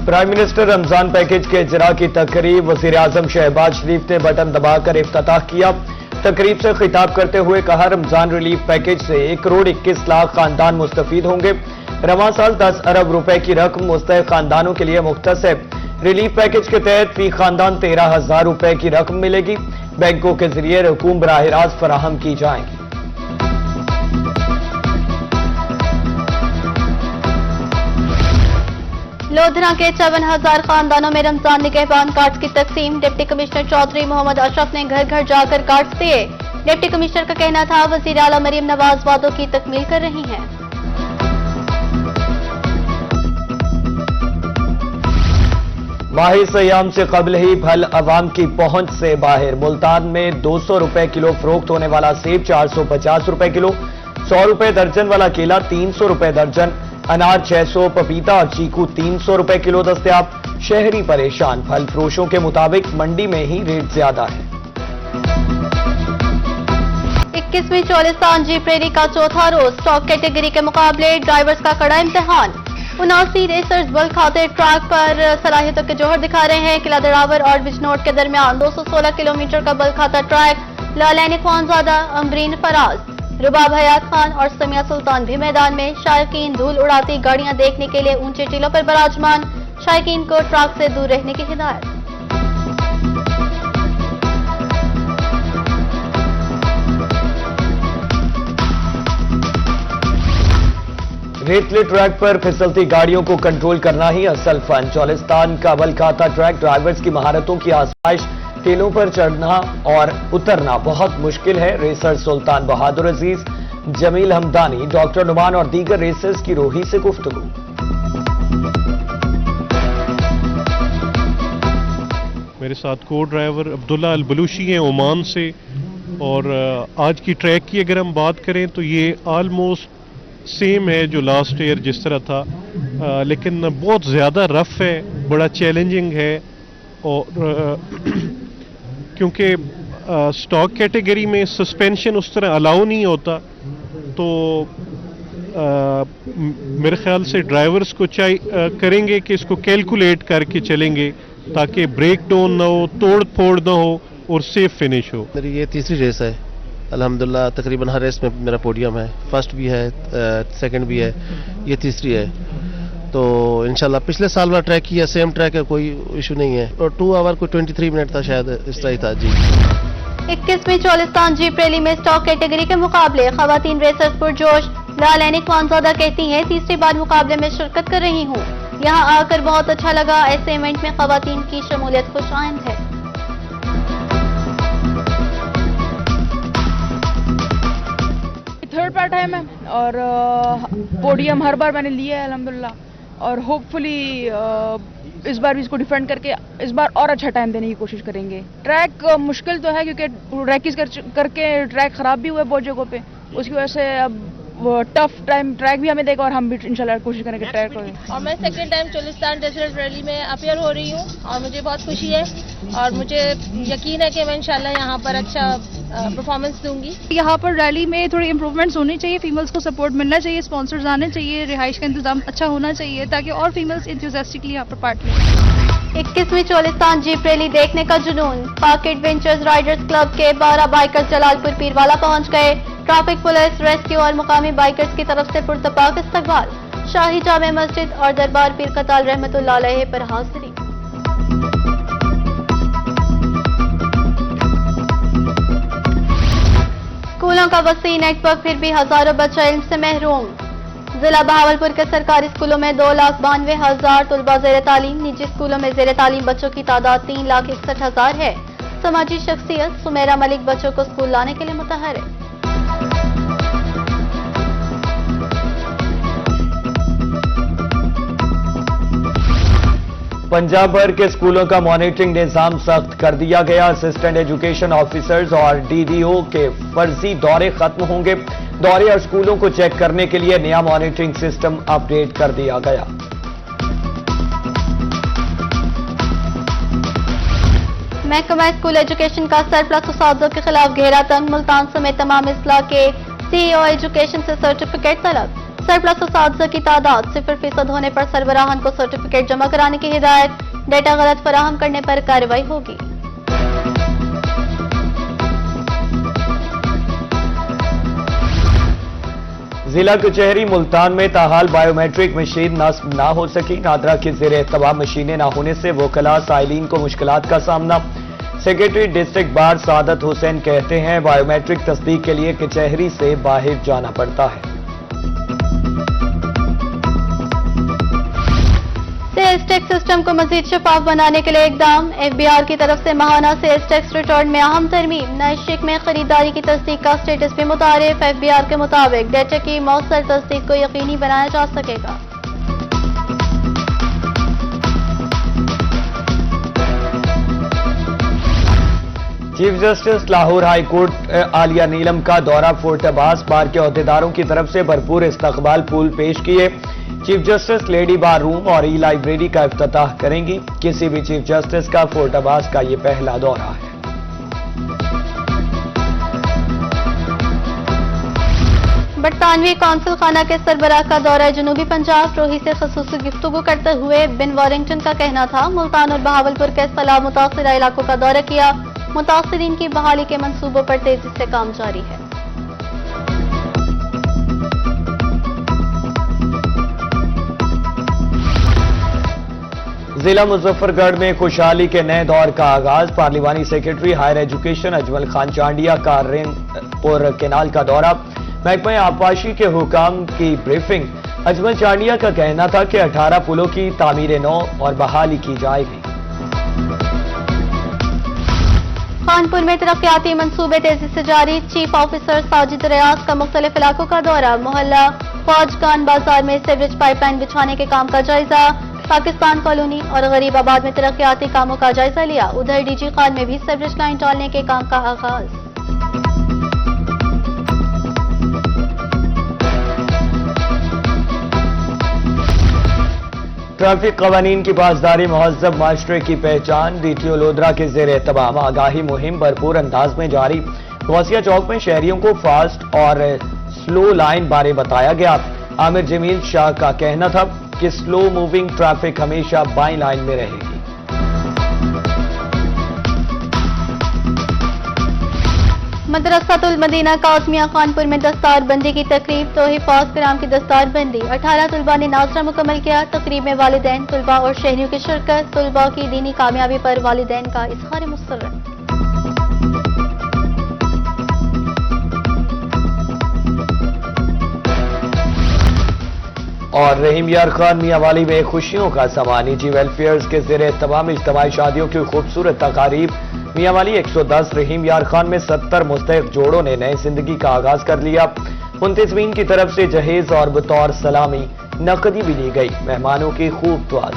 Prime minister Ramzan package के इजरा की तकरीब वजीर आजम शहबाज शरीफ ने बटन दबाकर इफ्तिताह किया। तकरीब से खिताब करते हुए कहा, रमजान रिलीफ पैकेज से 1 करोड़ 21 लाख खानदान मुस्तफीद होंगे। रवां साल 10 अरब रुपए की रकम मुस्तहिक खानदानों के लिए मुख्तस है। रिलीफ पैकेज के तहत फी खानदान 13,000 रुपए की रकम मिलेगी। बैंकों के जरिए रकूम बराह रास्त फराहम की जाएंगी। लोधरा के 54,000 खानदानों में रमजान निगहबान कार्ड की तकसीम। डिप्टी कमिश्नर चौधरी मोहम्मद अशरफ ने घर घर जाकर कार्ड दिए। डिप्टी कमिश्नर का कहना था, वजीर आला मरियम नवाज वादों की तकमील कर रही हैं। माह सयाम से कबल ही फल अवाम की पहुंच से बाहर। मुल्तान में 200 रुपए किलो फरोख्त होने वाला सेब 450 रुपए किलो, 100 रुपए दर्जन वाला केला 300 रुपए दर्जन, अनार 600, पपीता और चीकू 300 रुपए किलो दस्तयाब। शहरी परेशान, फल फरोशों के मुताबिक मंडी में ही रेट ज्यादा है। 21वीं चोलिस्तान जीप रैली का चौथा रोज स्टॉक कैटेगरी के मुकाबले ड्राइवर्स का कड़ा इम्तिहान। 79 रेसर्स बल खाते ट्रैक पर सलाहियतों के जौहर दिखा रहे हैं। किला दरावर और बिजनौर के दरमियान 216 किलोमीटर का बल खाता ट्रैक। लालैन ख्वानजादा, अमरीन फराज, रुबाब हयात खान और समिया सुल्तान भी मैदान में। शायकीन धूल उड़ाती गाड़ियां देखने के लिए ऊंचे टीलों पर बराजमान। शायकीन को ट्रैक से दूर रहने की हिदायत। रेतले ट्रैक पर फिसलती गाड़ियों को कंट्रोल करना ही असल फन। चोलिस्तान का बल खाता ट्रैक ड्राइवर्स की महारतों की आजमाइश। टीलों पर चढ़ना और उतरना बहुत मुश्किल है। रेसर सुल्तान बहादुर अजीज, जमील हमदानी, डॉक्टर नुमान और दीगर रेसर्स की रोही से गुफ्तगू। मेरे साथ को ड्राइवर अब्दुल्ला अल बलूशी हैं ओमान से। और आज की ट्रैक की अगर हम बात करें तो ये ऑलमोस्ट सेम है जो लास्ट ईयर जिस तरह था, लेकिन बहुत ज़्यादा रफ है, बड़ा चैलेंजिंग है। और क्योंकि स्टॉक कैटेगरी में सस्पेंशन उस तरह अलाउ नहीं होता, तो मेरे ख्याल से ड्राइवर्स को करेंगे कि इसको कैलकुलेट करके चलेंगे ताकि ब्रेक डाउन ना हो, तोड़ फोड़ ना हो और सेफ फिनिश हो। मेरी ये तीसरी रेस है अल्हम्दुलिल्लाह। तकरीबन हर रेस में मेरा पोडियम है, फर्स्ट भी है, सेकंड भी है, ये तीसरी है। तो इंशाल्लाह पिछले साल वाला ट्रैक किया, सेम ट्रैक है, कोई इशू नहीं है। और 2 आवर को 23 मिनट था शायद, इस तरह ही था जी। 21वीं चोलिस्तान जीप रैली में स्टॉक कैटेगरी के मुकाबले खवातीन रेसर्स पुरजोश। लालैन ख्वानजादा कहती हैं, तीसरी बार मुकाबले में शिरकत कर रही हूँ, यहाँ आकर बहुत अच्छा लगा। ऐसे इवेंट में खवातीन की शमूलियत खुशाइंद है। थर्ड पार्ट है मैं, और पोडियम हर बार मैंने लिया है अल्हम्दुलिल्लाह। और होपफुली इस बार भी इसको डिफेंड करके इस बार और अच्छा टाइम देने की कोशिश करेंगे। ट्रैक मुश्किल तो है क्योंकि रैकिस करके ट्रैक खराब भी हुए बहुत जगहों पे, उसकी वजह से अब टफ टाइम ट्रैक भी हमें देगा और हम भी इंशाल्लाह कोशिश करेंगे ट्रैक को। और मैं second time Cholistan desert rally में अपीयर हो रही हूँ और मुझे बहुत खुशी है और मुझे यकीन है कि मैं इंशाल्लाह यहाँ पर अच्छा परफॉर्मेंस दूंगी। यहाँ पर रैली में थोड़ी इम्प्रूवमेंट्स होनी चाहिए, फीमेल्स को सपोर्ट मिलना चाहिए, स्पॉन्सर्स आने चाहिए, रिहाइश का इंतजाम अच्छा होना चाहिए ताकि और फीमेल्स इंथुसियास्टिकली यहाँ पर पार्ट लें। 21वीं चोलिस्तान जीप रैली देखने का जुनून। पाक एडवेंचर्स राइडर्स क्लब के 12 बाइकर्स जलालपुर पीरवाला पहुंच गए। ट्रैफिक पुलिस, रेस्क्यू और मुकामी बाइकर्स की तरफ से पुरतपाक इस्तकबाल। शाही जामे मस्जिद और दरबार पीर कताल रहमतुल्लाह अलैह पर हाजिरी। स्कूलों का वसी नेटवर्क, फिर भी हजारों बच्चे इल्म से महरूम। जिला बहावलपुर के सरकारी स्कूलों में 2,92,000 तुलबा ज़ेर तालीम। निजी स्कूलों में ज़ेर तालीम बच्चों की तादाद 3,61,000 है। समाजी शख्सियत सुमेरा मलिक बच्चों को स्कूल लाने के लिए मुतहरिक। पंजाब भर के स्कूलों का मॉनिटरिंग निजाम सख्त कर दिया गया। असिस्टेंट एजुकेशन ऑफिसर्स और डीडीओ के फर्जी दौरे खत्म होंगे। दौरे और स्कूलों को चेक करने के लिए नया मॉनिटरिंग सिस्टम अपडेट कर दिया गया। महकमा स्कूल एजुकेशन का सरप्लस उसादों के खिलाफ घेरा तंग। मुल्तान समेत तमाम अजला के सीईओ एजुकेशन से सर्टिफिकेट तलब। सरप्लस असातिज़ा की तादाद 0% होने पर सरबराहान को सर्टिफिकेट जमा कराने की हिदायत, डेटा गलत फराहम करने पर कार्रवाई होगी। जिला कचहरी मुल्तान में ताहाल बायोमेट्रिक मशीन नस्ब ना हो सकी। नादरा की जेर एहतमाम मशीनें ना होने से वोकला साइलिन को मुश्किलात का सामना। सेक्रेटरी डिस्ट्रिक्ट बार सादत हुसैन कहते हैं बायोमेट्रिक तस्दीक के लिए कचहरी से बाहर जाना पड़ता है। सेल्स टैक्स सिस्टम को मजीद शफाफ बनाने के लिए इकदाम। एफबीआर की तरफ से माहाना सेल्स टैक्स रिटर्न में अहम तरमीम। नए शिक में खरीदारी की तस्दीक का स्टेटस भी मुतारिफ। एफबीआर के मुताबिक डेटा की मौसर तस्दीक को यकीनी बनाया जा सकेगा। Chief justice Lahore high court Aliya Neelam का दौरा फोर्ट अब्बास बार के अहदेदारों की तरफ से भरपूर इस्तकबाल फूल पेश किए। चीफ जस्टिस लेडी बार रूम और ई लाइब्रेरी का इफ्तिताह करेंगी। किसी भी चीफ जस्टिस का फोर्ट अब्बास का ये पहला दौरा है। बरतानवी कौंसिल खाना के सरबराह का दौरा जनूबी पंजाब। रोही से खसूसी गुफ्तगू करते हुए बिन वारिंगटन का कहना था मुल्तान और बहावलपुर के सलाह मुतासिरा इलाकों का दौरा किया। मुतासिरीन की बहाली के मंसूबों पर तेजी से काम जारी है। जिला मुजफ्फरगढ़ में खुशहाली के नए दौर का आगाज। पार्लिमानी secretary higher education Ajmal Khan Chandia का रिंग और केनाल का दौरा। महकमा आबपाशी के हुकाम की ब्रीफिंग। अजमल चांडिया का कहना था कि 18 पुलों की तामीर नौ और बहाली की जाएगी। कानपुर में तरक्याती मंसूबे तेजी से जारी। चीफ ऑफिसर साजिद रियाज का मुख्तलिफ इलाकों का दौरा। मोहल्ला फौजगान बाजार में सीवरेज पाइपलाइन बिछाने के काम का जायजा। पाकिस्तान कॉलोनी और गरीबाबाद में तरक्याती कामों का जायजा लिया। उधर डीजी खान में भी सीवरेज लाइन डालने के काम का आगाज। ट्रैफिक कवानीन की पासदारी महज़्ज़ब माशरे की पहचान। डीटीओ लोधरा के जेर एहतमाम आगाही मुहिम भरपूर अंदाज में जारी। गौसिया चौक में शहरियों को फास्ट और स्लो लाइन बारे बताया गया। आमिर जमील शाह का कहना था कि स्लो मूविंग ट्रैफिक हमेशा बाई लाइन में रहेगी। मदरसातुल मदीना काज़मिया खानपुर में दस्तार बंदी की तकरीब। तो हिफाज कराम की दस्तार बंदी। 18 तुलबा ने नाजरा मुकम्मल किया। तकरीब में वालिदैन, तुलबा और शहरियों की शिरकत। तुलबा की दीनी कामयाबी पर वालिदैन का इज़हार मुसर्रत। और रहीम यार खान मियांवाली में खुशियों का समा। निजी वेलफेयर्स के जेर तमाम इज्तिमाई शादियों की खूबसूरत तकारीब। मियांवाली 110 रहीम यार खान में 70 मुस्तहिक जोड़ों ने नई जिंदगी का आगाज कर लिया। मुंतज़मीन की तरफ से जहेज और बतौर सलामी नकदी भी ली गई। मेहमानों की खूब दुआ।